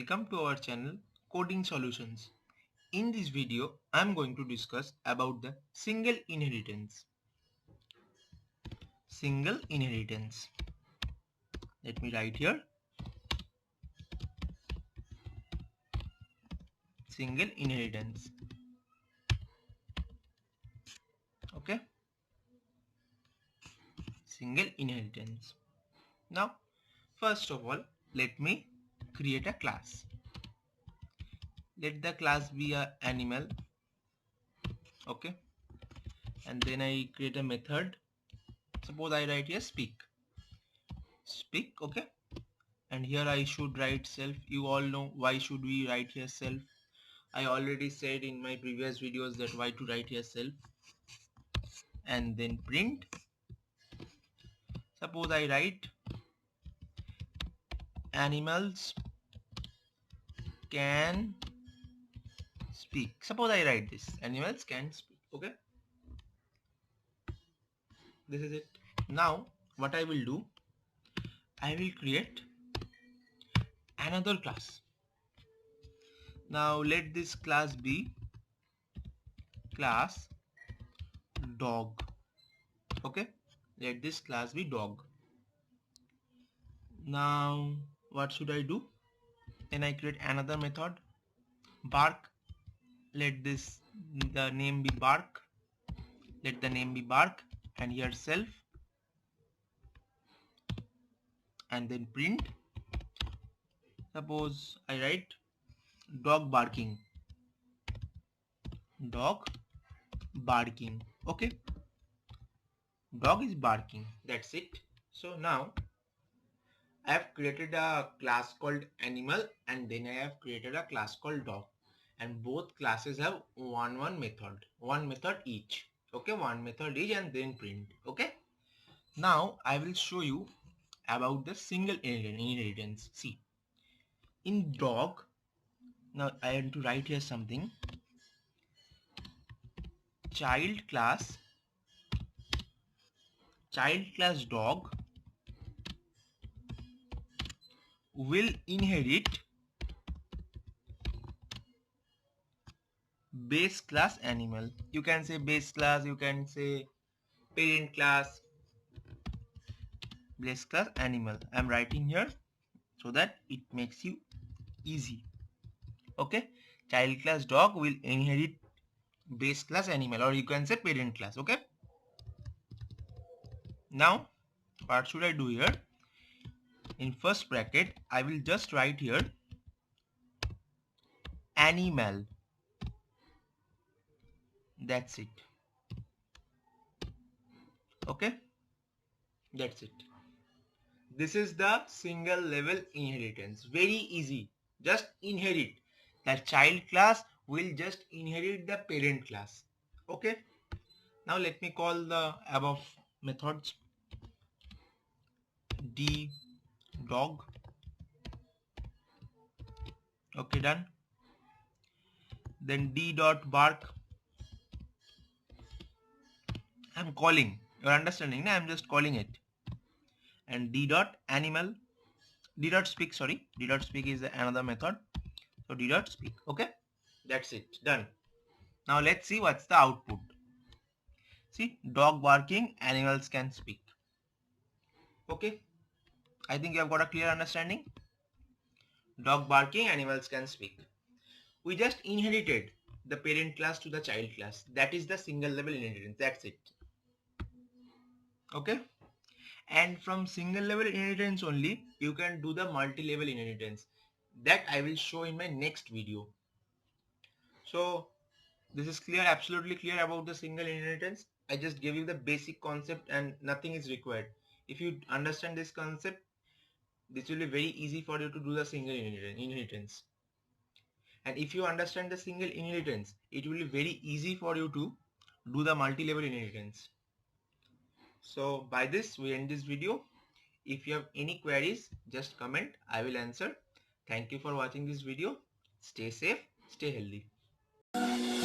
welcome to our channel Coding Solutions. In this video, I am going to discuss about the single inheritance. Single inheritance. Let me write here. Single inheritance. Okay. Single inheritance. Now, first of all, let me create a class. Let the class be a animal. Okay. And then I create a method. Suppose I write here speak. Okay. And here I should write self. You all know why should we write here self. I already said in my previous videos that why to write here self. And then print. Suppose I write animals can speak. Suppose I write this, animals can speak. Okay, this is it. Now what I will do, I will create another class. Now let this class be class dog. Okay, let this class be dog. Now what should I do? Then I create another method, bark. Let the name be bark. Let the name be bark, and here self, and then print. Suppose I write dog barking. Dog barking. Okay, dog is barking. That's it. So now I have created a class called animal, and then I have created a class called dog, and both classes have one method each. Okay, one method each, and then print. Okay, now I will show you about the single inheritance. See, in dog, now I have to write here something. Child class dog will inherit base class animal. You can say base class, you can say parent class, base class animal. I'm writing here so that it makes you easy. Okay, child class dog will inherit base class animal, or you can say parent class. Okay, now what should I do here? In first bracket I will just write here animal. That's it. Okay, that's it. This is the single level inheritance. Very easy. Just inherit. The child class will just inherit the parent class. Okay, now let me call the above methods. D dog. Okay, done. Then D dot bark. I'm calling. You're understanding? No? I'm just calling it. And D dot animal. D dot speak. Sorry, D dot speak is another method. So D dot speak. Okay, that's it. Done. Now let's see what's the output. See, dog barking, animals can speak. Okay, I think you have got a clear understanding. Dog barking, animals can speak. We just inherited the parent class to the child class. That is the single level inheritance. That's it. Okay, and from single level inheritance only you can do the multi-level inheritance. That I will show in my next video. So this is clear, absolutely clear about the single inheritance. I just gave you the basic concept and nothing is required. If you understand this concept, this will be very easy for you to do the single inheritance. And if you understand the single inheritance, it will be very easy for you to do the multi-level inheritance. So by this we end this video. If you have any queries, just comment. I will answer. Thank you for watching this video. Stay safe, stay healthy.